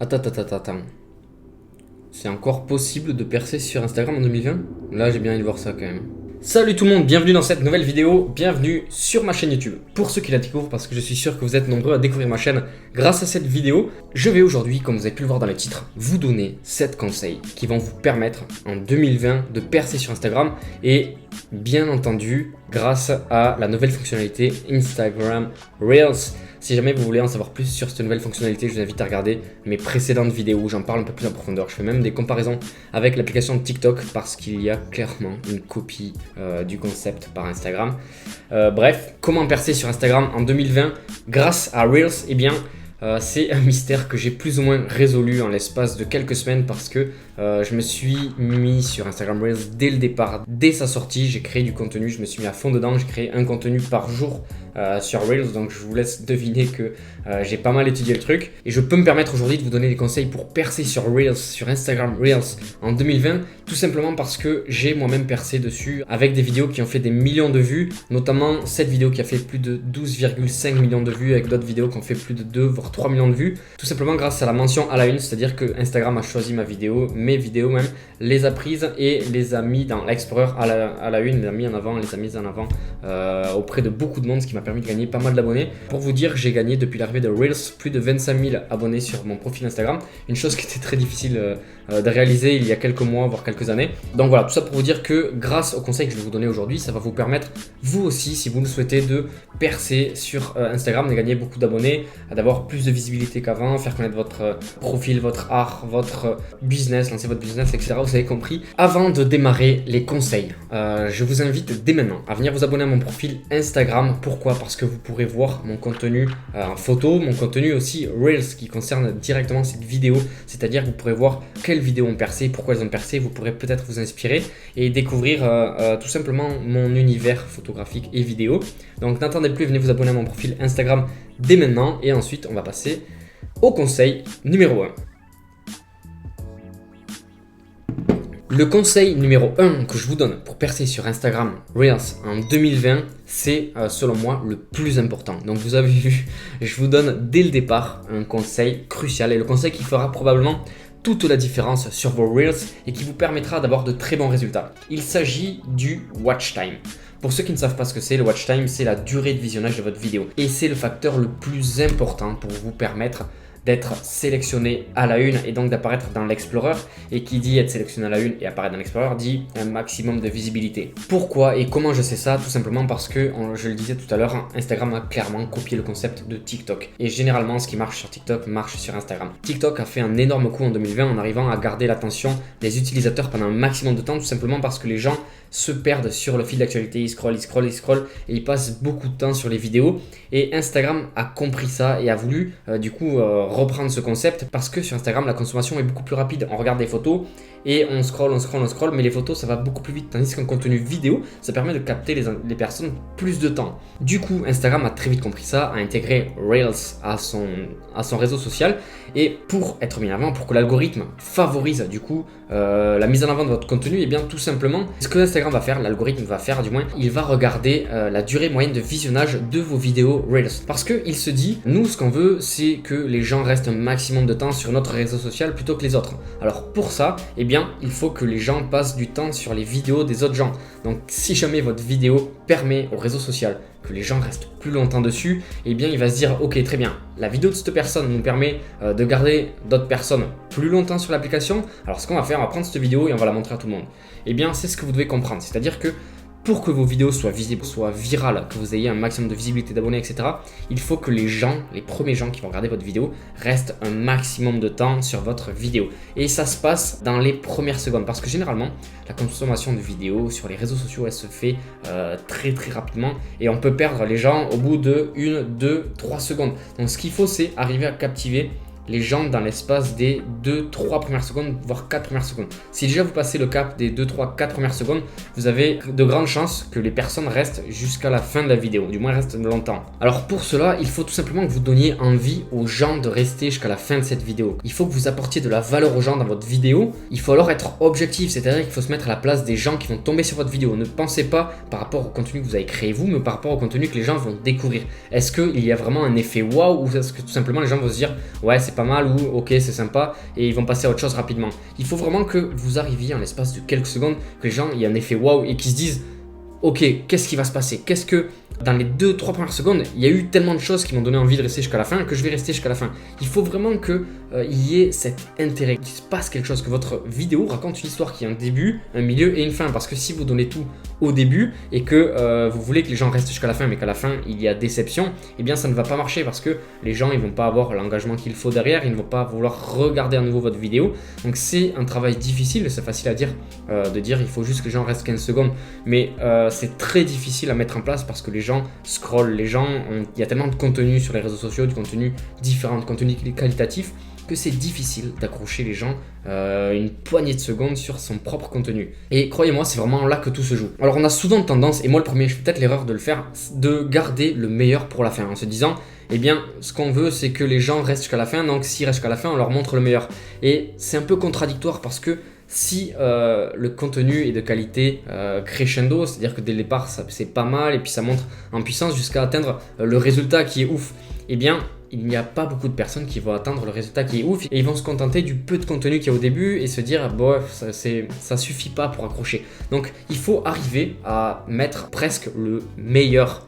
Attends. C'est encore possible de percer sur Instagram en 2020? Là, j'ai bien envie de voir ça quand même. Salut tout le monde, bienvenue dans cette nouvelle vidéo, bienvenue sur ma chaîne YouTube. Pour ceux qui la découvrent, parce que je suis sûr que vous êtes nombreux à découvrir ma chaîne grâce à cette vidéo, je vais aujourd'hui, comme vous avez pu le voir dans le titre, vous donner 7 conseils qui vont vous permettre en 2020 de percer sur Instagram et bien entendu grâce à la nouvelle fonctionnalité Instagram Reels. Si jamais vous voulez en savoir plus sur cette nouvelle fonctionnalité, je vous invite à regarder mes précédentes vidéos où j'en parle un peu plus en profondeur. Je fais même des comparaisons avec l'application TikTok parce qu'il y a clairement une copie du concept par Instagram. Bref, comment percer sur Instagram en 2020 grâce à Reels? Eh bien, c'est un mystère que j'ai plus ou moins résolu en l'espace de quelques semaines parce que je me suis mis sur Instagram Reels dès le départ, dès sa sortie. J'ai créé du contenu, je me suis mis à fond dedans, j'ai créé un contenu par jour sur Reels, donc je vous laisse deviner que j'ai pas mal étudié le truc et je peux me permettre aujourd'hui de vous donner des conseils pour percer sur Reels, sur Instagram Reels en 2020, tout simplement parce que j'ai moi-même percé dessus avec des vidéos qui ont fait des millions de vues, notamment cette vidéo qui a fait plus de 12,5 millions de vues avec d'autres vidéos qui ont fait plus de 2 voire 3 millions de vues, tout simplement grâce à la mention à la une, c'est-à-dire que Instagram a choisi ma vidéo, mes vidéos même, les a prises et les a mis dans l'Explorer à la une, les a mis en avant, les a mises en avant auprès de beaucoup de monde, ce qui m'a permis de gagner pas mal d'abonnés. Pour vous dire, j'ai gagné depuis l'arrivée de Reels plus de 25 000 abonnés sur mon profil Instagram, une chose qui était très difficile de réaliser il y a quelques mois voire quelques années. Donc voilà, tout ça pour vous dire que grâce aux conseils que je vais vous donner aujourd'hui, ça va vous permettre vous aussi, si vous le souhaitez, de percer sur Instagram, de gagner beaucoup d'abonnés, d'avoir plus de visibilité qu'avant, faire connaître votre profil, votre art, votre business, lancer votre business, etc. Vous avez compris. Avant de démarrer les conseils, je vous invite dès maintenant à venir vous abonner à mon profil Instagram. Pourquoi? Parce que vous pourrez voir mon contenu en photo, mon contenu aussi Reels qui concerne directement cette vidéo, c'est-à-dire que vous pourrez voir quelles vidéos ont percé, pourquoi elles ont percé, vous pourrez peut-être vous inspirer et découvrir tout simplement mon univers photographique et vidéo. Donc n'attendez plus, venez vous abonner à mon profil Instagram dès maintenant et ensuite on va passer au conseil numéro 1. Le conseil numéro 1 que je vous donne pour percer sur Instagram Reels en 2020, c'est selon moi le plus important. Donc vous avez vu, je vous donne dès le départ un conseil crucial et le conseil qui fera probablement toute la différence sur vos Reels et qui vous permettra d'avoir de très bons résultats. Il s'agit du watch time. Pour ceux qui ne savent pas ce que c'est, le watch time, c'est la durée de visionnage de votre vidéo et c'est le facteur le plus important pour vous permettre d'être sélectionné à la une et donc d'apparaître dans l'Explorer. Et qui dit être sélectionné à la une et apparaître dans l'Explorer dit un maximum de visibilité. Pourquoi et comment je sais ça? Tout simplement parce que, je le disais tout à l'heure, Instagram a clairement copié le concept de TikTok. Et généralement, ce qui marche sur TikTok marche sur Instagram. TikTok a fait un énorme coup en 2020 en arrivant à garder l'attention des utilisateurs pendant un maximum de temps, tout simplement parce que les gens se perdent sur le fil d'actualité, ils scrollent et ils passent beaucoup de temps sur les vidéos. Et Instagram a compris ça et a voulu reprendre ce concept parce que sur Instagram la consommation est beaucoup plus rapide. On regarde des photos et on scrolle, mais les photos ça va beaucoup plus vite, tandis qu'un contenu vidéo ça permet de capter les personnes plus de temps. Du coup Instagram a très vite compris ça, a intégré Reels à son réseau social et pour être mis en avant, pour que l'algorithme favorise du coup la mise en avant de votre contenu, et bien tout simplement ce que Instagram va faire, l'algorithme va faire du moins, il va regarder la durée moyenne de visionnage de vos vidéos Reels parce qu'il se dit, nous ce qu'on veut c'est que les gens restent un maximum de temps sur notre réseau social plutôt que les autres. Alors pour ça, eh bien, il faut que les gens passent du temps sur les vidéos des autres gens. Donc si jamais votre vidéo permet au réseau social que les gens restent plus longtemps dessus, eh bien il va se dire ok très bien, la vidéo de cette personne nous permet de garder d'autres personnes plus longtemps sur l'application, alors ce qu'on va faire, on va prendre cette vidéo et on va la montrer à tout le monde. Eh bien c'est ce que vous devez comprendre, c'est-à-dire que pour que vos vidéos soient visibles, soient virales, que vous ayez un maximum de visibilité, d'abonnés, etc., il faut que les gens, les premiers gens qui vont regarder votre vidéo, restent un maximum de temps sur votre vidéo. Et ça se passe dans les premières secondes, parce que généralement, la consommation de vidéos sur les réseaux sociaux, elle se fait très rapidement, et on peut perdre les gens au bout de 1, 2, 3 secondes. Donc ce qu'il faut, c'est arriver à captiver les gens dans l'espace des 2-3 premières secondes, voire 4 premières secondes. Si déjà vous passez le cap des 2-3-4 premières secondes, vous avez de grandes chances que les personnes restent jusqu'à la fin de la vidéo, du moins restent longtemps. Alors pour cela, il faut tout simplement que vous donniez envie aux gens de rester jusqu'à la fin de cette vidéo. Il faut que vous apportiez de la valeur aux gens dans votre vidéo. Il faut alors être objectif, c'est-à-dire qu'il faut se mettre à la place des gens qui vont tomber sur votre vidéo. Ne pensez pas par rapport au contenu que vous avez créé vous, mais par rapport au contenu que les gens vont découvrir. Est-ce qu'il y a vraiment un effet waouh ou est-ce que tout simplement les gens vont se dire ouais c'est pas pas mal ou ok c'est sympa et ils vont passer à autre chose rapidement. Il faut vraiment que vous arriviez en l'espace de quelques secondes, que les gens il y ait un effet waouh et qu'ils se disent ok, qu'est-ce qui va se passer? Qu'est-ce que dans les 2-3 premières secondes, il y a eu tellement de choses qui m'ont donné envie de rester jusqu'à la fin que je vais rester jusqu'à la fin. Il faut vraiment qu'il y ait cet intérêt, qu'il se passe quelque chose, que votre vidéo raconte une histoire qui a un début, un milieu et une fin. Parce que si vous donnez tout au début et que vous voulez que les gens restent jusqu'à la fin, mais qu'à la fin il y a déception, eh bien ça ne va pas marcher parce que les gens ils vont pas avoir l'engagement qu'il faut derrière, ils ne vont pas vouloir regarder à nouveau votre vidéo. Donc c'est un travail difficile, c'est facile à dire, de dire il faut juste que les gens restent 15 secondes, mais c'est très difficile à mettre en place parce que les gens scrollent, il y a tellement de contenu sur les réseaux sociaux, du contenu différent, de contenu qualitatif, que c'est difficile d'accrocher les gens une poignée de secondes sur son propre contenu. Et croyez-moi, c'est vraiment là que tout se joue. Alors on a souvent tendance, et moi le premier, je fais peut-être l'erreur de le faire, de garder le meilleur pour la fin, en se disant, eh bien, ce qu'on veut, c'est que les gens restent jusqu'à la fin, donc s'ils restent jusqu'à la fin, on leur montre le meilleur. Et c'est un peu contradictoire parce que si le contenu est de qualité crescendo, c'est-à-dire que dès le départ c'est pas mal et puis ça monte en puissance jusqu'à atteindre le résultat qui est ouf, eh bien il n'y a pas beaucoup de personnes qui vont atteindre le résultat qui est ouf et ils vont se contenter du peu de contenu qu'il y a au début et se dire bon ça suffit pas pour accrocher. Donc il faut arriver à mettre presque le meilleur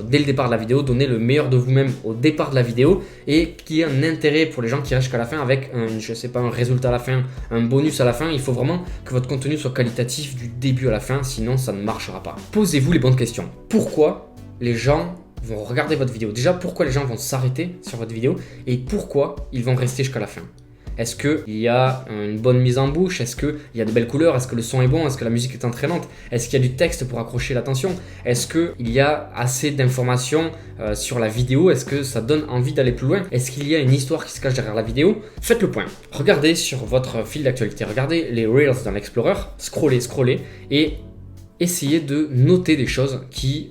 dès le départ de la vidéo, donner le meilleur de vous-même au départ de la vidéo et qu'il y ait un intérêt pour les gens qui restent jusqu'à la fin avec un résultat à la fin, un bonus à la fin. Il faut vraiment que votre contenu soit qualitatif du début à la fin, sinon ça ne marchera pas. Posez-vous les bonnes questions. Pourquoi les gens vont regarder votre vidéo? Déjà, pourquoi les gens vont s'arrêter sur votre vidéo et pourquoi ils vont rester jusqu'à la fin? Est-ce qu'il y a une bonne mise en bouche? Est-ce qu'il y a de belles couleurs? Est-ce que le son est bon? Est-ce que la musique est entraînante? Est-ce qu'il y a du texte pour accrocher l'attention? Est-ce qu'il y a assez d'informations sur la vidéo? Est-ce que ça donne envie d'aller plus loin? Est-ce qu'il y a une histoire qui se cache derrière la vidéo? Faites le point. Regardez sur votre fil d'actualité. Regardez les Reels dans l'Explorer. Scrollez et essayez de noter des choses qui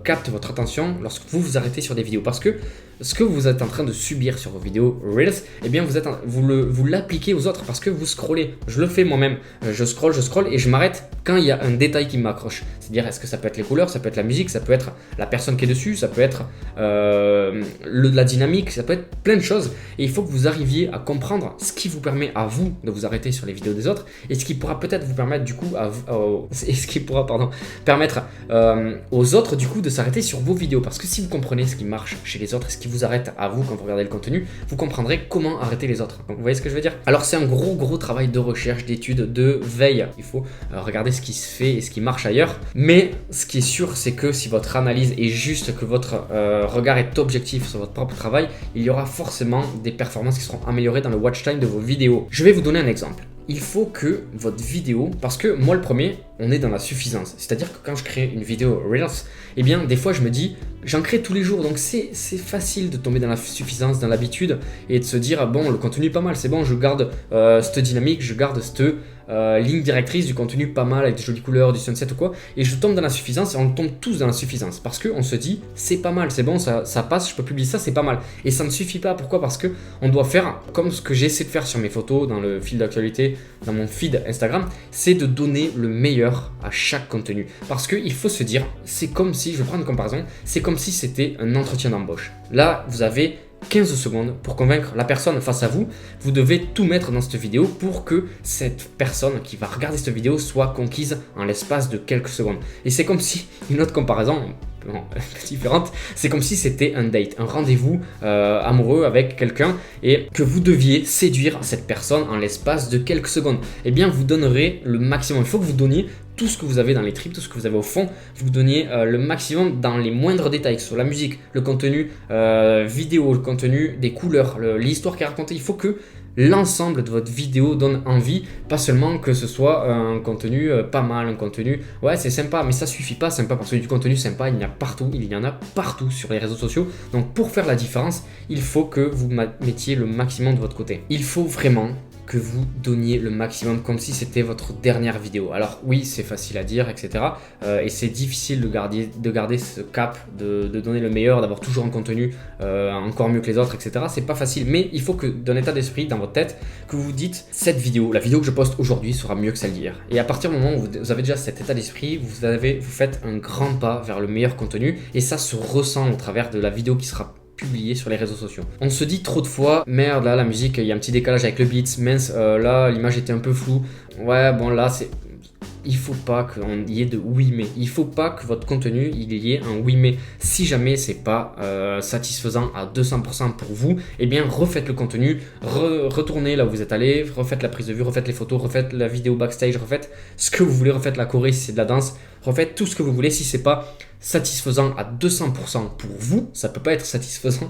captent votre attention lorsque vous vous arrêtez sur des vidéos. Parce que ce que vous êtes en train de subir sur vos vidéos Reels, eh bien vous l'appliquez aux autres parce que vous scrollez. Je le fais moi-même. Je scrolle et je m'arrête quand il y a un détail qui m'accroche. C'est-à-dire, est-ce que ça peut être les couleurs, ça peut être la musique, ça peut être la personne qui est dessus, ça peut être la dynamique, ça peut être plein de choses. Et il faut que vous arriviez à comprendre ce qui vous permet à vous de vous arrêter sur les vidéos des autres et ce qui pourra peut-être vous permettre du coup permettre aux autres du coup de s'arrêter sur vos vidéos. Parce que si vous comprenez ce qui marche chez les autres et ce qui vous arrête à vous quand vous regardez le contenu, vous comprendrez comment arrêter les autres. Donc vous voyez ce que je veux dire? Alors c'est un gros travail de recherche, d'étude, de veille. Il faut regarder ce qui se fait et ce qui marche ailleurs. Mais ce qui est sûr, c'est que si votre analyse est juste, que votre regard est objectif sur votre propre travail, il y aura forcément des performances qui seront améliorées dans le watch time de vos vidéos. Je vais vous donner un exemple. Il faut que votre vidéo, parce que moi le premier, on est dans la suffisance. C'est-à-dire que quand je crée une vidéo Reels, eh bien des fois je me dis, j'en crée tous les jours, donc c'est facile de tomber dans la suffisance, dans l'habitude et de se dire, ah bon, le contenu est pas mal, c'est bon, je garde cette dynamique, je garde cette ligne directrice du contenu pas mal avec des jolies couleurs, du sunset ou quoi, et je tombe dans la suffisance et on tombe tous dans la suffisance parce qu'on se dit, c'est pas mal, c'est bon, ça passe, je peux publier ça, c'est pas mal. Et ça ne suffit pas, pourquoi? Parce que on doit faire comme ce que j'ai essayé de faire sur mes photos, dans le fil d'actualité, dans mon feed Instagram, c'est de donner le meilleur à chaque contenu. Parce qu'il faut se dire, c'est comme si, je vais prendre une comparaison, c'est comme si c'était un entretien d'embauche. Là, vous avez 15 secondes pour convaincre la personne face à vous. Vous devez tout mettre dans cette vidéo pour que cette personne qui va regarder cette vidéo soit conquise en l'espace de quelques secondes. Et c'est comme si, une autre comparaison différente, c'est comme si c'était un date, un rendez-vous amoureux avec quelqu'un et que vous deviez séduire cette personne en l'espace de quelques secondes. Eh bien, vous donnerez le maximum. Il faut que vous donniez tout ce que vous avez dans les tripes, tout ce que vous avez au fond, vous donniez le maximum dans les moindres détails, sur la musique, le contenu vidéo, le contenu des couleurs, l'histoire qui est racontée. Il faut que l'ensemble de votre vidéo donne envie, pas seulement que ce soit un contenu pas mal, un contenu ouais c'est sympa, mais ça suffit pas sympa parce que du contenu sympa il y en a partout sur les réseaux sociaux. Donc pour faire la différence, il faut que vous mettiez le maximum de votre côté. Il faut vraiment que vous donniez le maximum comme si c'était votre dernière vidéo. Alors oui, c'est facile à dire, etc. Et c'est difficile de garder ce cap, de donner le meilleur, d'avoir toujours un contenu encore mieux que les autres, etc. C'est pas facile, mais il faut que d'un état d'esprit dans votre tête, que vous vous dites, cette vidéo, la vidéo que je poste aujourd'hui sera mieux que celle d'hier. Et à partir du moment où vous avez déjà cet état d'esprit, vous faites un grand pas vers le meilleur contenu et ça se ressent au travers de la vidéo qui sera publier sur les réseaux sociaux. On se dit trop de fois, merde là la musique, il y a un petit décalage avec le beat, mince, là l'image était un peu floue, ouais bon là c'est... Il faut pas qu'on y ait de oui mais. Il faut pas que votre contenu il y ait un oui mais. Si jamais c'est pas satisfaisant à 200% pour vous, eh bien refaites le contenu, retournez là où vous êtes allé, refaites la prise de vue, refaites les photos, refaites la vidéo backstage, refaites ce que vous voulez, refaites la choré si c'est de la danse, refaites tout ce que vous voulez. Si c'est pas satisfaisant à 200% pour vous, ça peut pas être satisfaisant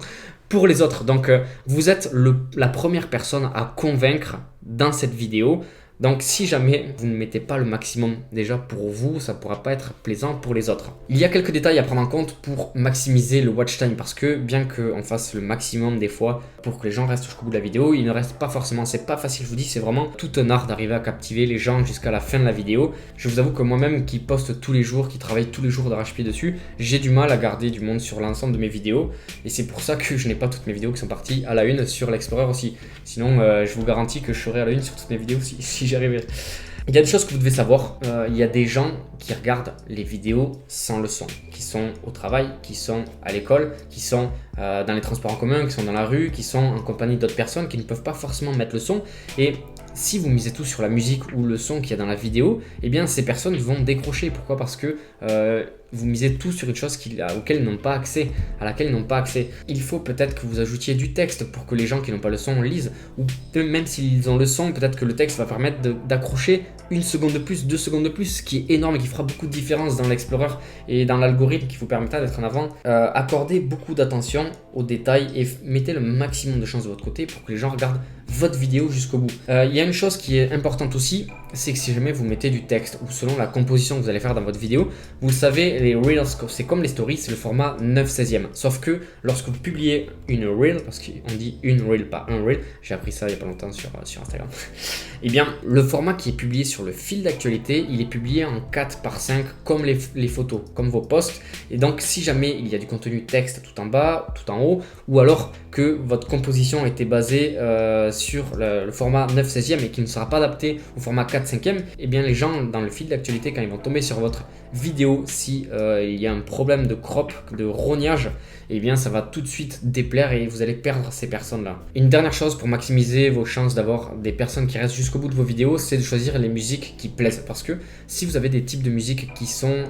pour les autres. Donc vous êtes la première personne à convaincre dans cette vidéo. Donc si jamais vous ne mettez pas le maximum déjà pour vous, ça ne pourra pas être plaisant pour les autres. Il y a quelques détails à prendre en compte pour maximiser le watch time parce que bien qu'on fasse le maximum des fois pour que les gens restent jusqu'au bout de la vidéo, il ne reste pas forcément, c'est pas facile, je vous dis, c'est vraiment tout un art d'arriver à captiver les gens jusqu'à la fin de la vidéo. Je vous avoue que moi-même qui poste tous les jours, qui travaille tous les jours d'arrache-pied dessus, j'ai du mal à garder du monde sur l'ensemble de mes vidéos et c'est pour ça que je n'ai pas toutes mes vidéos qui sont parties à la une sur l'Explorer aussi. Sinon, je vous garantis que je serai à la une sur toutes mes vidéos si j'y arrivais. Il y a des choses que vous devez savoir. Il y a des gens qui regardent les vidéos sans le son, qui sont au travail, qui sont à l'école, qui sont dans les transports en commun, qui sont dans la rue, qui sont en compagnie d'autres personnes qui ne peuvent pas forcément mettre le son. Et si vous misez tout sur la musique ou le son qu'il y a dans la vidéo, eh bien ces personnes vont décrocher. Pourquoi ? Parce que vous misez tout sur une chose auquel ils n'ont pas accès, à laquelle ils n'ont pas accès. Il faut peut-être que vous ajoutiez du texte pour que les gens qui n'ont pas le son lisent. Ou même s'ils ont le son, peut-être que le texte va permettre d'accrocher 1 seconde de plus, 2 secondes de plus, ce qui est énorme et qui fera beaucoup de différence dans l'Explorer et dans l'algorithme qui vous permettra d'être en avant. Accordez beaucoup d'attention aux détails et mettez le maximum de chance de votre côté pour que les gens regardent votre vidéo jusqu'au bout. Il y a une chose qui est importante aussi, c'est que si jamais vous mettez du texte ou selon la composition que vous allez faire dans votre vidéo, vous savez, les Reels, c'est comme les stories, c'est le format 9/16e. Sauf que lorsque vous publiez une Reel, parce qu'on dit une Reel, pas un Reel, j'ai appris ça il n'y a pas longtemps sur Instagram, et bien le format qui est publié sur le fil d'actualité, il est publié en 4:5 comme les photos, comme vos posts. Et donc si jamais il y a du contenu texte tout en bas, tout en haut, ou alors que votre composition était basée sur le format 9/16e et qui ne sera pas adapté au format 4/5e, et bien les gens dans le fil d'actualité, quand ils vont tomber sur votre vidéo, si il y a un problème de crop, de rognage, et bien ça va tout de suite déplaire et vous allez perdre ces personnes-là. Une dernière chose pour maximiser vos chances d'avoir des personnes qui restent jusqu'au bout de vos vidéos, c'est de choisir les musiques qui plaisent. Parce que si vous avez des types de musique qui sont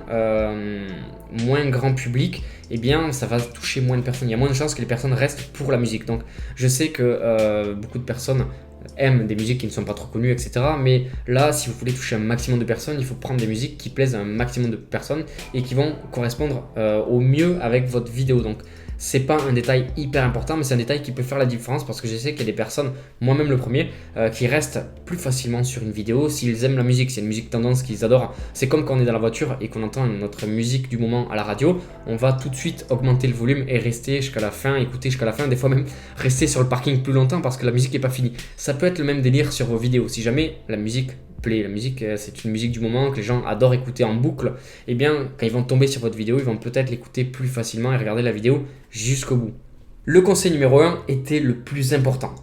moins grand public, eh bien ça va toucher moins de personnes. Il y a moins de chances que les personnes restent pour la musique. Donc je sais que beaucoup de personnes aiment des musiques qui ne sont pas trop connues, etc. Mais là, si vous voulez toucher un maximum de personnes, il faut prendre des musiques qui plaisent à un maximum de personnes et qui vont correspondre au mieux avec votre vidéo. Donc c'est pas un détail hyper important, mais c'est un détail qui peut faire la différence parce que je sais qu'il y a des personnes, moi-même le premier, qui restent plus facilement sur une vidéo s'ils aiment la musique. C'est une musique tendance qu'ils adorent. C'est comme quand on est dans la voiture et qu'on entend notre musique du moment à la radio, on va tout de suite augmenter le volume et rester jusqu'à la fin, écouter jusqu'à la fin, des fois même rester sur le parking plus longtemps parce que la musique n'est pas finie. Ça peut être le même délire sur vos vidéos. Si jamais la musique plaît, la musique c'est une musique du moment que les gens adorent écouter en boucle, et bien quand ils vont tomber sur votre vidéo, ils vont peut-être l'écouter plus facilement et regarder la vidéo jusqu'au bout. Le conseil numéro 1 était le plus important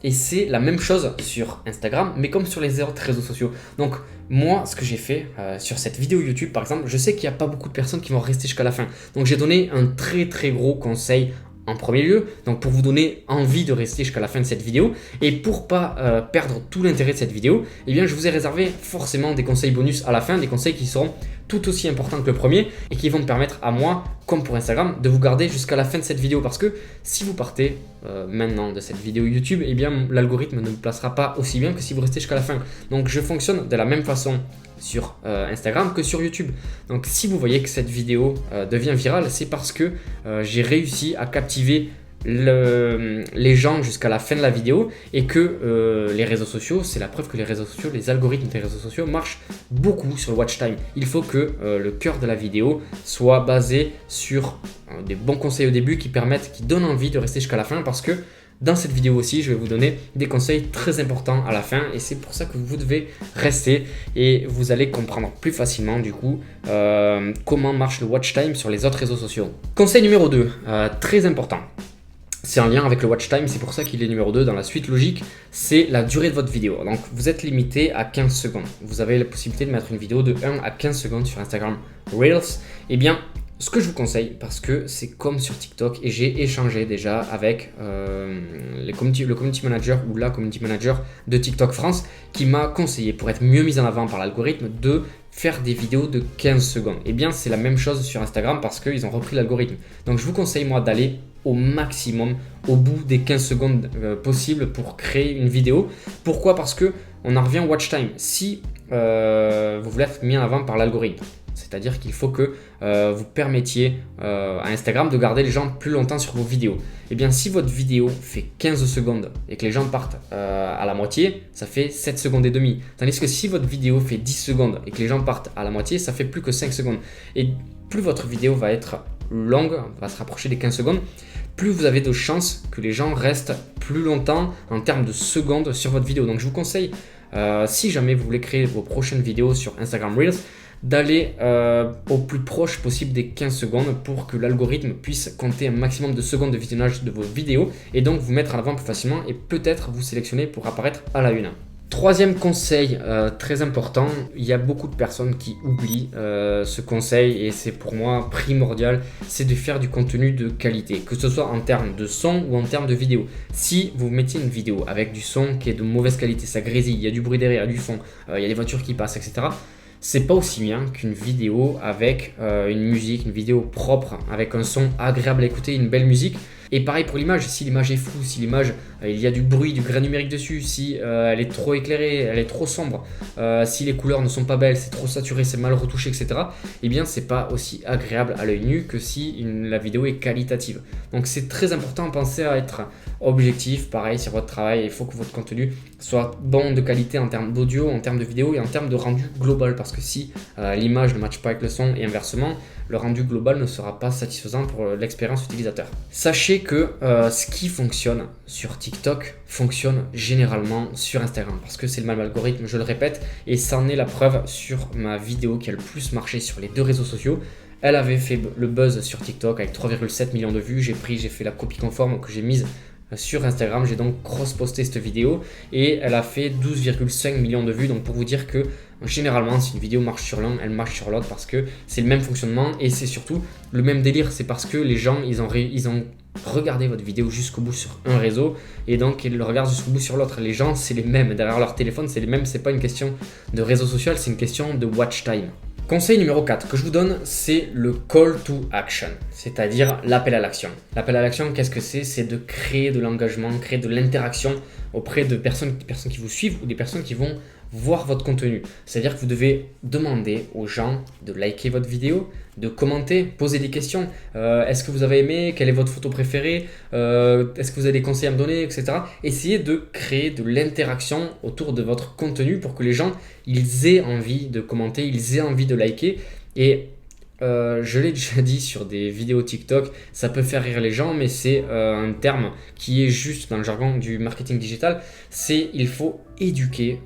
et c'est la même chose sur Instagram mais comme sur les autres réseaux sociaux. Donc moi ce que j'ai fait sur cette vidéo YouTube par exemple, je sais qu'il n'y a pas beaucoup de personnes qui vont rester jusqu'à la fin, donc j'ai donné un très gros conseil en premier lieu, donc pour vous donner envie de rester jusqu'à la fin de cette vidéo et pour pas perdre tout l'intérêt de cette vidéo, eh bien je vous ai réservé forcément des conseils bonus à la fin, des conseils qui seront tout aussi importants que le premier et qui vont me permettre à moi, comme pour Instagram, de vous garder jusqu'à la fin de cette vidéo parce que si vous partez maintenant de cette vidéo YouTube, eh bien l'algorithme ne vous placera pas aussi bien que si vous restez jusqu'à la fin. Donc je fonctionne de la même façon sur Instagram que sur YouTube. Donc si vous voyez que cette vidéo devient virale, c'est parce que j'ai réussi à captiver les gens jusqu'à la fin de la vidéo et que les réseaux sociaux, c'est la preuve que les réseaux sociaux, les algorithmes des réseaux sociaux marchent beaucoup sur le watch time. Il faut que le cœur de la vidéo soit basé sur des bons conseils au début qui donnent envie de rester jusqu'à la fin parce que dans cette vidéo aussi, je vais vous donner des conseils très importants à la fin et c'est pour ça que vous devez rester et vous allez comprendre plus facilement du coup comment marche le watch time sur les autres réseaux sociaux. Conseil numéro 2, très important. C'est en lien avec le watch time, c'est pour ça qu'il est numéro 2 dans la suite logique, c'est la durée de votre vidéo. Donc vous êtes limité à 15 secondes. Vous avez la possibilité de mettre une vidéo de 1 à 15 secondes sur Instagram Reels. Eh bien, Ce que je vous conseille, parce que c'est comme sur TikTok et j'ai échangé déjà avec le community manager ou la community manager de TikTok France qui m'a conseillé pour être mieux mis en avant par l'algorithme de faire des vidéos de 15 secondes. Et bien c'est la même chose sur Instagram parce qu'ils ont repris l'algorithme. Donc je vous conseille moi d'aller au maximum au bout des 15 secondes possibles pour créer une vidéo. Pourquoi? Parce que on en revient au watch time. Si vous voulez être mis en avant par l'algorithme, c'est-à-dire qu'il faut que vous permettiez à Instagram de garder les gens plus longtemps sur vos vidéos. Et bien si votre vidéo fait 15 secondes et que les gens partent à la moitié, ça fait 7 secondes et demie. Tandis que si votre vidéo fait 10 secondes et que les gens partent à la moitié, ça fait plus que 5 secondes. Et plus votre vidéo va être longue, va se rapprocher des 15 secondes, plus vous avez de chances que les gens restent plus longtemps en termes de secondes sur votre vidéo. Donc je vous conseille, si jamais vous voulez créer vos prochaines vidéos sur Instagram Reels, d'aller au plus proche possible des 15 secondes pour que l'algorithme puisse compter un maximum de secondes de visionnage de vos vidéos et donc vous mettre en avant plus facilement et peut-être vous sélectionner pour apparaître à la une. Troisième conseil très important, il y a beaucoup de personnes qui oublient ce conseil et c'est pour moi primordial, c'est de faire du contenu de qualité, que ce soit en termes de son ou en termes de vidéo. Si vous mettiez une vidéo avec du son qui est de mauvaise qualité, ça grésille, il y a du bruit derrière, il y a du fond, il y a des voitures qui passent, etc. C'est pas aussi bien qu'une vidéo avec une musique, une vidéo propre, avec un son agréable à écouter, une belle musique. Et pareil pour l'image, si l'image est floue, si l'image, il y a du bruit, du grain numérique dessus, si elle est trop éclairée, elle est trop sombre, si les couleurs ne sont pas belles, c'est trop saturé, c'est mal retouché, etc. Eh bien, c'est pas aussi agréable à l'œil nu que si la vidéo est qualitative. Donc, c'est très important, pensez à être objectif, pareil sur votre travail. Il faut que votre contenu soit bon de qualité en termes d'audio, en termes de vidéo et en termes de rendu global. Parce que si l'image ne matche pas avec le son et inversement, le rendu global ne sera pas satisfaisant pour l'expérience utilisateur. Sachez que ce qui fonctionne sur TikTok fonctionne généralement sur Instagram parce que c'est le même algorithme, je le répète, et ça en est la preuve sur ma vidéo qui a le plus marché sur les deux réseaux sociaux. Elle avait fait le buzz sur TikTok avec 3,7 millions de vues. J'ai fait la copie conforme que j'ai mise sur Instagram. J'ai donc cross-posté cette vidéo et elle a fait 12,5 millions de vues. Donc pour vous dire que généralement, si une vidéo marche sur l'un, elle marche sur l'autre parce que c'est le même fonctionnement et c'est surtout le même délire. C'est parce que les gens, ils ont regardé votre vidéo jusqu'au bout sur un réseau et donc ils le regardent jusqu'au bout sur l'autre. Les gens, c'est les mêmes. Derrière leur téléphone, c'est les mêmes. C'est pas une question de réseau social, c'est une question de watch time. Conseil numéro 4 que je vous donne, c'est le call to action, c'est-à-dire l'appel à l'action. L'appel à l'action, qu'est-ce que c'est? C'est de créer de l'engagement, créer de l'interaction auprès de personnes qui vous suivent ou des personnes qui vont voir votre contenu. C'est-à-dire que vous devez demander aux gens de liker votre vidéo, de commenter, poser des questions. Est-ce que vous avez aimé? Quelle est votre photo préférée? Est-ce que vous avez des conseils à me donner, etc. Essayez de créer de l'interaction autour de votre contenu pour que les gens ils aient envie de commenter, ils aient envie de liker. Et je l'ai déjà dit sur des vidéos TikTok, ça peut faire rire les gens, mais c'est un terme qui est juste dans le jargon du marketing digital. C'est il faut éduquer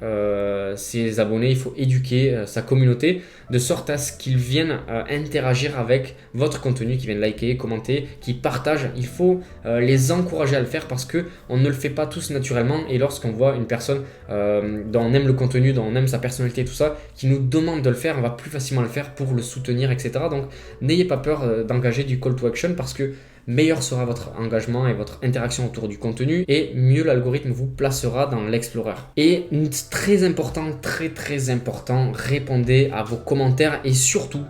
ses abonnés, il faut éduquer sa communauté de sorte à ce qu'ils viennent interagir avec votre contenu, qu'ils viennent liker, commenter, qu'ils partagent. Il faut les encourager à le faire parce qu'on ne le fait pas tous naturellement et lorsqu'on voit une personne dont on aime le contenu, dont on aime sa personnalité, tout ça, qui nous demande de le faire, on va plus facilement le faire pour le soutenir, etc. Donc n'ayez pas peur d'engager du call to action parce que meilleur sera votre engagement et votre interaction autour du contenu et mieux l'algorithme vous placera dans l'Explorer. Et très important, très important, répondez à vos commentaires et surtout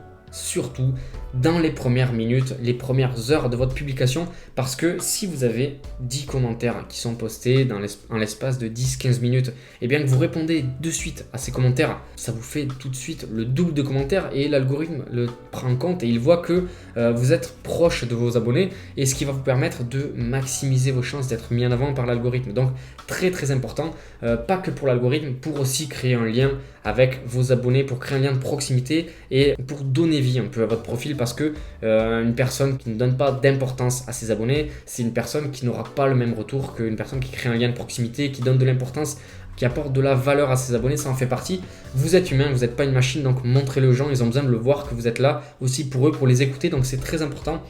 dans les premières minutes, les premières heures de votre publication parce que si vous avez 10 commentaires qui sont postés en l'espace de 10-15 minutes et bien que vous répondez de suite à ces commentaires, ça vous fait tout de suite le double de commentaires et l'algorithme le prend en compte et il voit que vous êtes proche de vos abonnés et ce qui va vous permettre de maximiser vos chances d'être mis en avant par l'algorithme. Donc très important, pas que pour l'algorithme, pour aussi créer un lien avec vos abonnés, pour créer un lien de proximité et pour donner vie un peu à votre profil parce que une personne qui ne donne pas d'importance à ses abonnés, c'est une personne qui n'aura pas le même retour qu'une personne qui crée un lien de proximité, qui donne de l'importance, qui apporte de la valeur à ses abonnés, ça en fait partie. Vous êtes humain, vous n'êtes pas une machine, donc montrez-le aux gens, ils ont besoin de le voir que vous êtes là aussi pour eux, pour les écouter, donc c'est très important.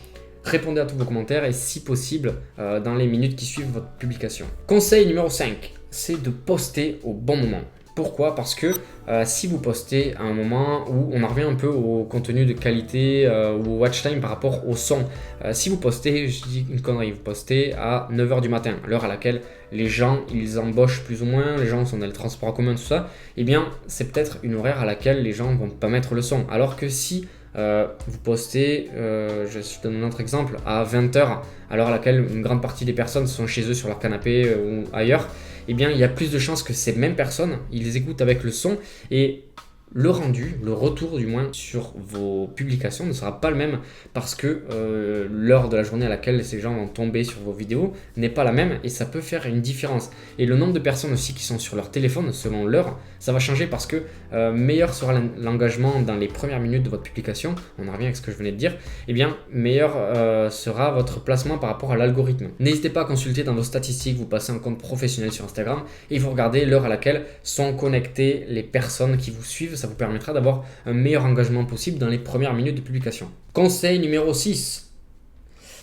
Répondez à tous vos commentaires et si possible dans les minutes qui suivent votre publication. Conseil numéro 5, c'est de poster au bon moment. Pourquoi? Parce que si vous postez à un moment où on en revient un peu au contenu de qualité ou au watch time par rapport au son. Si vous postez, je dis une connerie, vous postez à 9h du matin, l'heure à laquelle les gens ils embauchent plus ou moins, les gens sont dans les transports en commun, tout ça, eh bien c'est peut-être une horaire à laquelle les gens vont pas mettre le son. Alors que si vous postez, je donne un autre exemple, à 20h, à l'heure à laquelle une grande partie des personnes sont chez eux sur leur canapé ou ailleurs, eh bien il y a plus de chances que ces mêmes personnes, ils les écoutent avec le son et le rendu, le retour du moins sur vos publications ne sera pas le même parce que l'heure de la journée à laquelle ces gens vont tomber sur vos vidéos n'est pas la même et ça peut faire une différence. Et le nombre de personnes aussi qui sont sur leur téléphone selon l'heure, ça va changer parce que meilleur sera l'engagement dans les premières minutes de votre publication, on en revient avec ce que je venais de dire, et bien meilleur sera votre placement par rapport à l'algorithme. N'hésitez pas à consulter dans vos statistiques, vous passez un compte professionnel sur Instagram et vous regardez l'heure à laquelle sont connectées les personnes qui vous suivent. Ça vous permettra d'avoir un meilleur engagement possible dans les premières minutes de publication. Conseil numéro 6.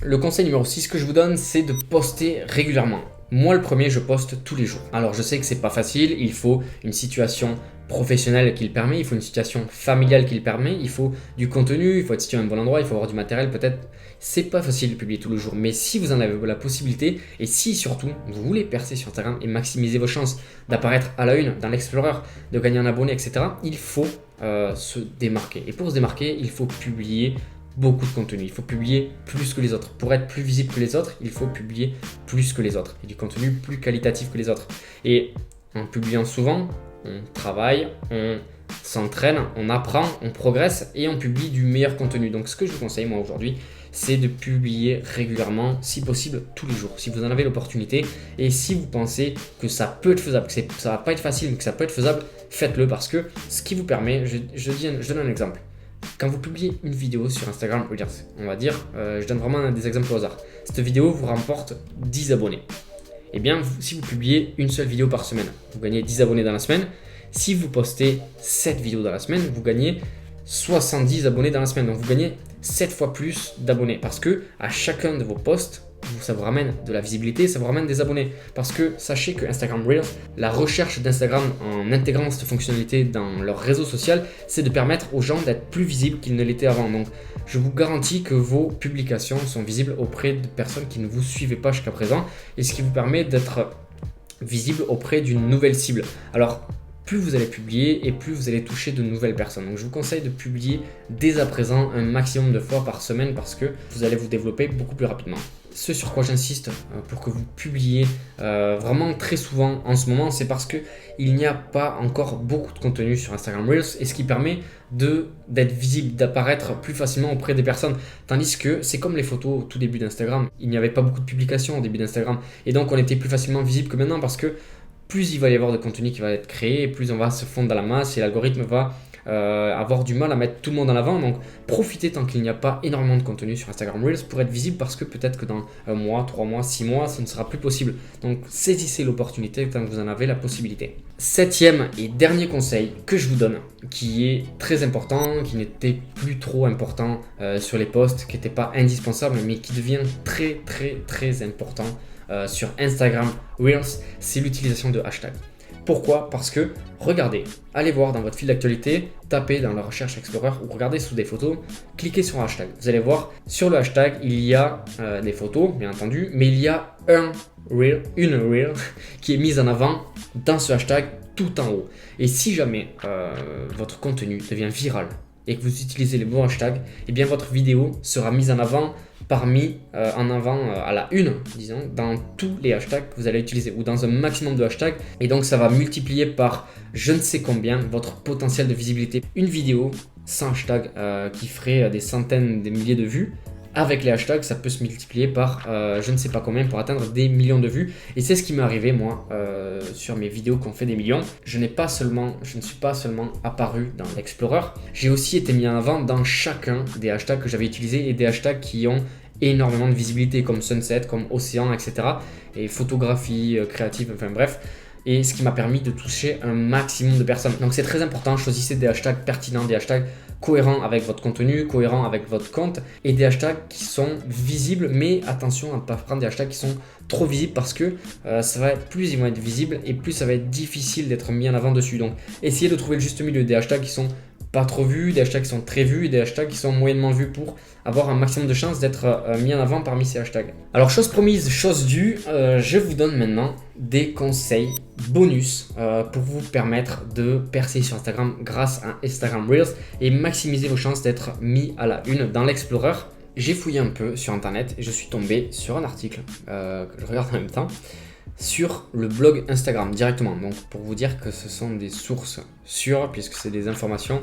Le conseil numéro 6 que je vous donne, c'est de poster régulièrement. Moi, le premier, je poste tous les jours. Alors, je sais que c'est pas facile, il faut une situation professionnelle qui le permet, il faut une situation familiale qui le permet, il faut du contenu, il faut être situé à un bon endroit, il faut avoir du matériel peut-être. C'est pas facile de publier tous les jours, mais si vous en avez la possibilité et si surtout vous voulez percer sur Instagram et maximiser vos chances d'apparaître à la une dans l'Explorer, de gagner un abonné, etc., il faut se démarquer. Et pour se démarquer, il faut publier beaucoup de contenu, il faut publier plus que les autres. Pour être plus visible que les autres, il faut publier plus que les autres et du contenu plus qualitatif que les autres. Et en publiant souvent, on travaille, on s'entraîne, on apprend, on progresse et on publie du meilleur contenu. Donc ce que je vous conseille moi aujourd'hui, c'est de publier régulièrement, si possible tous les jours, si vous en avez l'opportunité et si vous pensez que ça peut être faisable, que ça va pas être facile mais que ça peut être faisable, faites-le parce que ce qui vous permet, je donne un exemple. Quand vous publiez une vidéo sur Instagram, on va dire, je donne vraiment des exemples au hasard. Cette vidéo vous remporte 10 abonnés. Eh bien, si vous publiez une seule vidéo par semaine, vous gagnez 10 abonnés dans la semaine. Si vous postez 7 vidéos dans la semaine, vous gagnez 70 abonnés dans la semaine. Donc, vous gagnez 7 fois plus d'abonnés parce que à chacun de vos posts, ça vous ramène de la visibilité, ça vous ramène des abonnés. Parce que sachez que Instagram Reels, la recherche d'Instagram en intégrant cette fonctionnalité dans leur réseau social, c'est de permettre aux gens d'être plus visibles qu'ils ne l'étaient avant. Donc, je vous garantis que vos publications sont visibles auprès de personnes qui ne vous suivaient pas jusqu'à présent et ce qui vous permet d'être visible auprès d'une nouvelle cible. Alors, plus vous allez publier et plus vous allez toucher de nouvelles personnes. Donc je vous conseille de publier dès à présent un maximum de fois par semaine parce que vous allez vous développer beaucoup plus rapidement. Ce sur quoi j'insiste pour que vous publiez vraiment très souvent en ce moment, c'est parce qu'il n'y a pas encore beaucoup de contenu sur Instagram Reels et ce qui permet d'être visible, d'apparaître plus facilement auprès des personnes. Tandis que c'est comme les photos au tout début d'Instagram, il n'y avait pas beaucoup de publications au début d'Instagram et donc on était plus facilement visible que maintenant parce que plus il va y avoir de contenu qui va être créé, plus on va se fondre dans la masse et l'algorithme va avoir du mal à mettre tout le monde en avant. Donc profitez tant qu'il n'y a pas énormément de contenu sur Instagram Reels pour être visible parce que peut-être que dans un mois, 3 mois, 6 mois, ça ne sera plus possible. Donc saisissez l'opportunité tant que vous en avez la possibilité. Septième et dernier conseil que je vous donne, qui est très important, qui n'était plus trop important sur les posts, qui n'était pas indispensable, mais qui devient très très très important sur Instagram Reels, c'est l'utilisation de hashtags. Pourquoi? Parce que, regardez, allez voir dans votre fil d'actualité, tapez dans la recherche Explorer ou regardez sous des photos, cliquez sur un hashtag. Vous allez voir, sur le hashtag, il y a des photos, bien entendu, mais il y a une reel qui est mise en avant dans ce hashtag tout en haut. Et si jamais votre contenu devient viral et que vous utilisez les bons hashtags, eh bien votre vidéo sera mise en avant à la une, disons, dans tous les hashtags que vous allez utiliser ou dans un maximum de hashtags. Et donc, ça va multiplier par je ne sais combien votre potentiel de visibilité. Une vidéo sans hashtag qui ferait des centaines, des milliers de vues, avec les hashtags, ça peut se multiplier par je ne sais pas combien pour atteindre des millions de vues. Et c'est ce qui m'est arrivé, moi, sur mes vidéos qui ont fait des millions. Je ne suis pas seulement apparu dans l'Explorer, j'ai aussi été mis en avant dans chacun des hashtags que j'avais utilisés et des hashtags qui ont énormément de visibilité comme sunset, comme océan, etc. Et photographie créative, enfin bref. et ce qui m'a permis de toucher un maximum de personnes. Donc c'est très important, choisissez des hashtags pertinents, des hashtags cohérents avec votre contenu, cohérents avec votre compte et des hashtags qui sont visibles, mais attention à ne pas prendre des hashtags qui sont trop visibles parce que ça va être, plus ils vont être visibles et plus ça va être difficile d'être mis en avant dessus. Donc essayez de trouver le juste milieu, des hashtags qui sont pas trop vus, des hashtags qui sont très vus et des hashtags qui sont moyennement vus pour avoir un maximum de chances d'être mis en avant parmi ces hashtags. Alors chose promise, chose due, je vous donne maintenant des conseils bonus pour vous permettre de percer sur Instagram grâce à Instagram Reels et maximiser vos chances d'être mis à la une dans l'Explorer. J'ai fouillé un peu sur internet et je suis tombé sur un article que je regarde en même temps sur le blog Instagram directement. Donc pour vous dire que ce sont des sources sûres puisque c'est des informations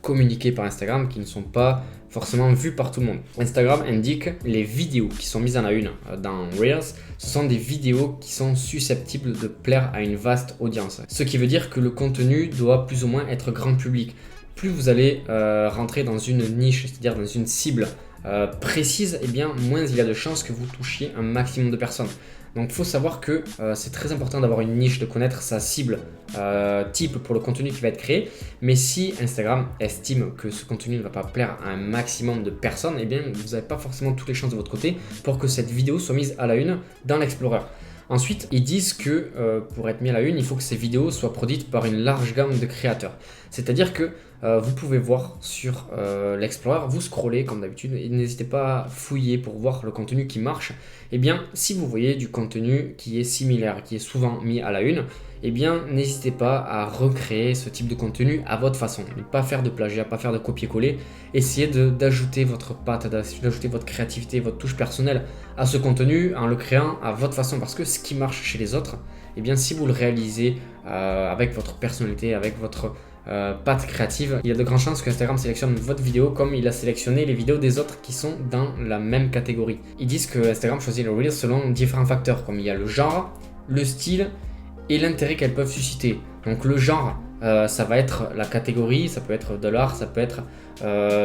communiquées par Instagram qui ne sont pas forcément vues par tout le monde. Instagram indique les vidéos qui sont mises en la une dans Reels, ce sont des vidéos qui sont susceptibles de plaire à une vaste audience. Ce qui veut dire que le contenu doit plus ou moins être grand public. Plus vous allez rentrer dans une niche, c'est-à-dire dans une cible précise, et bien moins il y a de chances que vous touchiez un maximum de personnes. Donc il faut savoir que c'est très important d'avoir une niche, de connaître sa cible type pour le contenu qui va être créé. Mais si Instagram estime que ce contenu ne va pas plaire à un maximum de personnes, eh bien vous n'avez pas forcément toutes les chances de votre côté pour que cette vidéo soit mise à la une dans l'Explorer. Ensuite, ils disent que pour être mis à la une, il faut que ces vidéos soient produites par une large gamme de créateurs. C'est-à-dire que vous pouvez voir sur l'Explorer, vous scrollez comme d'habitude et n'hésitez pas à fouiller pour voir le contenu qui marche. Eh bien, si vous voyez du contenu qui est similaire, qui est souvent mis à la une, eh bien, n'hésitez pas à recréer ce type de contenu à votre façon. Ne pas faire de plagiat, pas faire de copier-coller. Essayez d'ajouter votre patte, d'ajouter votre créativité, votre touche personnelle à ce contenu en le créant à votre façon. Parce que ce qui marche chez les autres, eh bien, si vous le réalisez avec votre personnalité, avec votre patte créative, il y a de grandes chances que Instagram sélectionne votre vidéo comme il a sélectionné les vidéos des autres qui sont dans la même catégorie. Ils disent que Instagram choisit les Reels selon différents facteurs, comme il y a le genre, le style et l'intérêt qu'elles peuvent susciter. Donc le genre, ça va être la catégorie, ça peut être de l'art, ça peut être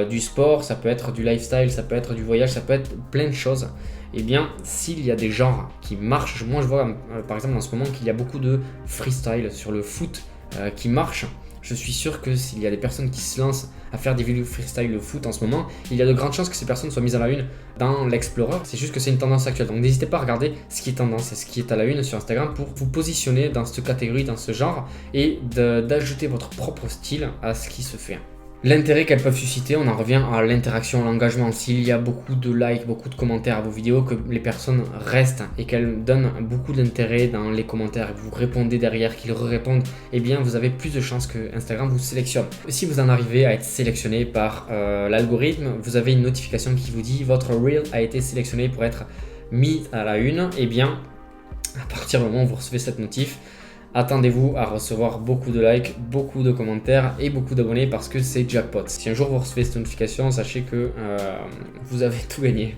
du sport, ça peut être du lifestyle, ça peut être du voyage, ça peut être plein de choses. Et bien, s'il y a des genres qui marchent, moi je vois par exemple en ce moment qu'il y a beaucoup de freestyle sur le foot qui marche. Je suis sûr que s'il y a des personnes qui se lancent à faire des vidéos freestyle de foot en ce moment, il y a de grandes chances que ces personnes soient mises à la une dans l'Explorer. C'est juste que c'est une tendance actuelle. Donc n'hésitez pas à regarder ce qui est tendance et ce qui est à la une sur Instagram pour vous positionner dans cette catégorie, dans ce genre et d'ajouter votre propre style à ce qui se fait. L'intérêt qu'elles peuvent susciter, on en revient à l'interaction, à l'engagement. S'il y a beaucoup de likes, beaucoup de commentaires à vos vidéos, que les personnes restent et qu'elles donnent beaucoup d'intérêt dans les commentaires et que vous répondez derrière, qu'ils répondent, eh bien vous avez plus de chances que Instagram vous sélectionne. Si vous en arrivez à être sélectionné par l'algorithme, vous avez une notification qui vous dit votre Reel a été sélectionné pour être mis à la une, eh bien à partir du moment où vous recevez cette notif, attendez-vous à recevoir beaucoup de likes, beaucoup de commentaires et beaucoup d'abonnés parce que c'est jackpot. Si un jour vous recevez cette notification, sachez que vous avez tout gagné.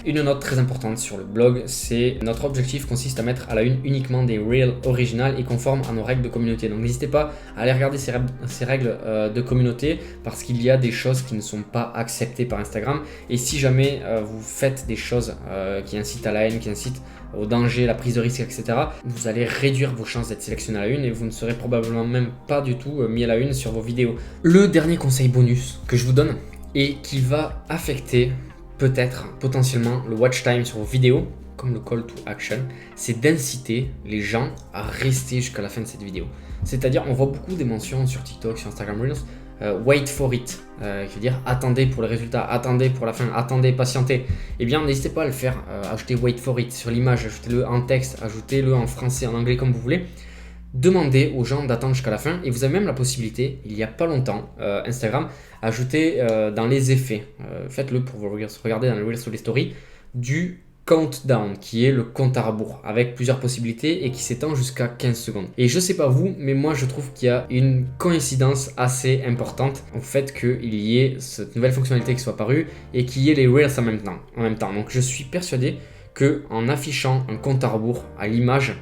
Une note très importante sur le blog, c'est notre objectif consiste à mettre à la une uniquement des Reels originales et conformes à nos règles de communauté. Donc n'hésitez pas à aller regarder ces règles de communauté parce qu'il y a des choses qui ne sont pas acceptées par Instagram. Et si jamais vous faites des choses qui incitent à la haine, qui incitent au danger, la prise de risque, etc., vous allez réduire vos chances d'être sélectionné à la une et vous ne serez probablement même pas du tout mis à la une sur vos vidéos. Le dernier conseil bonus que je vous donne et qui va affecter peut-être potentiellement le watch time sur vos vidéos, comme le call to action, c'est d'inciter les gens à rester jusqu'à la fin de cette vidéo. C'est-à-dire, on voit beaucoup des mentions sur TikTok, sur Instagram Reels, wait for it, qui veut dire attendez pour le résultat, attendez pour la fin, attendez, patientez. Eh bien, n'hésitez pas à le faire, ajoutez wait for it sur l'image, ajoutez-le en texte, ajoutez-le en français, en anglais, comme vous voulez. Demandez aux gens d'attendre jusqu'à la fin et vous avez même la possibilité, il n'y a pas longtemps, Instagram, ajouter dans les effets, faites-le pour vous regarder dans les Reels ou les stories, du countdown qui est le compte à rebours avec plusieurs possibilités et qui s'étend jusqu'à 15 secondes. Et je sais pas vous, mais moi je trouve qu'il y a une coïncidence assez importante au fait qu'il y ait cette nouvelle fonctionnalité qui soit apparue et qu'il y ait les Reels en même temps. Donc je suis persuadé qu'en affichant un compte à rebours à l'image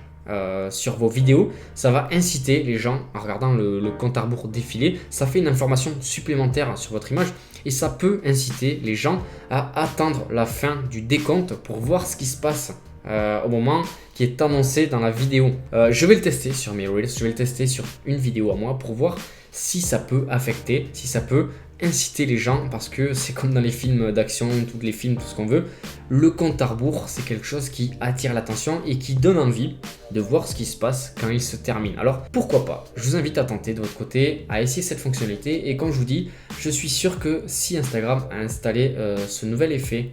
sur vos vidéos, ça va inciter les gens en regardant le compte à rebours défiler, ça fait une information supplémentaire sur votre image et ça peut inciter les gens à attendre la fin du décompte pour voir ce qui se passe au moment qui est annoncé dans la vidéo. Je vais le tester sur mes Reels, je vais le tester sur une vidéo à moi pour voir si ça peut affecter, si ça peut inciter les gens, parce que c'est comme dans les films d'action, tous les films, tout ce qu'on veut, le compte à rebours, c'est quelque chose qui attire l'attention et qui donne envie de voir ce qui se passe quand il se termine. Alors pourquoi pas? Je vous invite à tenter de votre côté, à essayer cette fonctionnalité, et comme je vous dis, je suis sûr que si Instagram a installé ce nouvel effet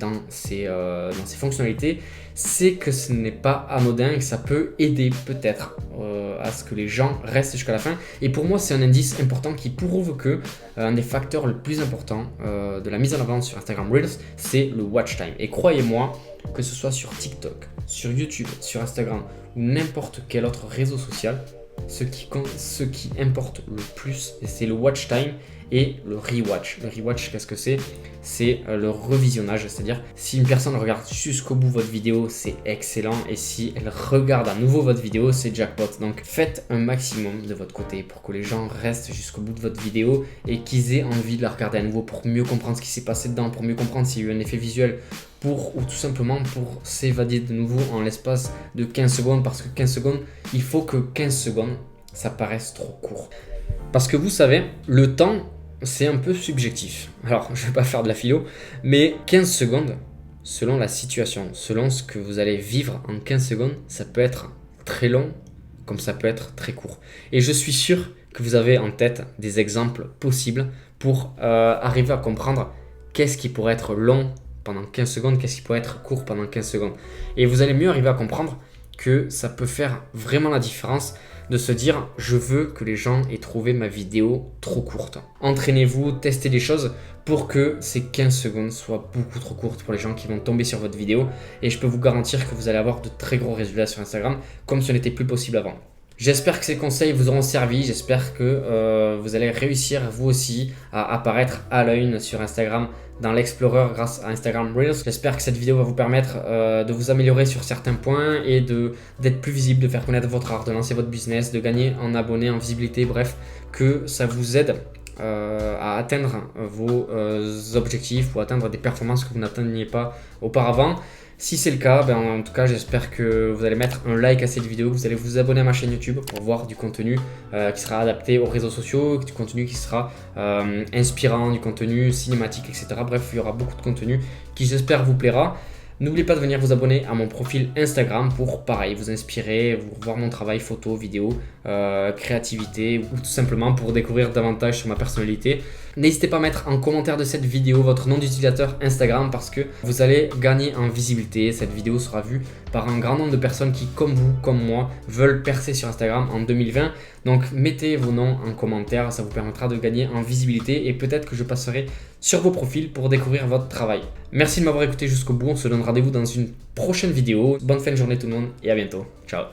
dans ses fonctionnalités, c'est que ce n'est pas anodin et que ça peut aider peut-être à ce que les gens restent jusqu'à la fin. Et pour moi, c'est un indice important qui prouve que un des facteurs le plus importants de la mise en avant sur Instagram Reels, c'est le watch time. Et croyez-moi, que ce soit sur TikTok, sur YouTube, sur Instagram ou n'importe quel autre réseau social, ce qui importe le plus, c'est le watch time et le rewatch. Le rewatch, qu'est-ce que c'est? C'est le revisionnage, c'est-à-dire si une personne regarde jusqu'au bout votre vidéo, c'est excellent, et si elle regarde à nouveau votre vidéo, c'est jackpot. Donc faites un maximum de votre côté pour que les gens restent jusqu'au bout de votre vidéo et qu'ils aient envie de la regarder à nouveau pour mieux comprendre ce qui s'est passé dedans, pour mieux comprendre s'il y a eu un effet visuel, ou tout simplement pour s'évader de nouveau en l'espace de 15 secondes, parce que 15 secondes, il faut que 15 secondes, ça paraisse trop court. Parce que vous savez, le temps, c'est un peu subjectif. Alors, je ne vais pas faire de la philo, mais 15 secondes, selon la situation, selon ce que vous allez vivre en 15 secondes, ça peut être très long, comme ça peut être très court. Et je suis sûr que vous avez en tête des exemples possibles pour arriver à comprendre qu'est-ce qui pourrait être long pendant 15 secondes, qu'est-ce qui pourrait être court pendant 15 secondes. Et vous allez mieux arriver à comprendre que ça peut faire vraiment la différence de se dire je veux que les gens aient trouvé ma vidéo trop courte. Entraînez-vous, testez des choses pour que ces 15 secondes soient beaucoup trop courtes pour les gens qui vont tomber sur votre vidéo, et je peux vous garantir que vous allez avoir de très gros résultats sur Instagram comme ce n'était plus possible avant. J'espère que ces conseils vous auront servi, j'espère que vous allez réussir vous aussi à apparaître à la une sur Instagram dans l'Explorer grâce à Instagram Reels. J'espère que cette vidéo va vous permettre de vous améliorer sur certains points et d'être plus visible, de faire connaître votre art, de lancer votre business, de gagner en abonnés, en visibilité, bref, que ça vous aide à atteindre vos objectifs ou atteindre des performances que vous n'atteigniez pas auparavant. Si c'est le cas, en tout cas j'espère que vous allez mettre un like à cette vidéo, que vous allez vous abonner à ma chaîne YouTube pour voir du contenu qui sera adapté aux réseaux sociaux, du contenu qui sera inspirant, du contenu cinématique, etc. Bref, il y aura beaucoup de contenu qui j'espère vous plaira. N'oubliez pas de venir vous abonner à mon profil Instagram pour, pareil, vous inspirer, voir mon travail photo, vidéo, créativité, ou tout simplement pour découvrir davantage sur ma personnalité. N'hésitez pas à mettre en commentaire de cette vidéo votre nom d'utilisateur Instagram, parce que vous allez gagner en visibilité. Cette vidéo sera vue par un grand nombre de personnes qui, comme vous, comme moi, veulent percer sur Instagram en 2020. Donc mettez vos noms en commentaire, ça vous permettra de gagner en visibilité, et peut-être que je passerai sur vos profils pour découvrir votre travail. Merci de m'avoir écouté jusqu'au bout, on se donne rendez-vous dans une prochaine vidéo. Bonne fin de journée tout le monde et à bientôt. Ciao.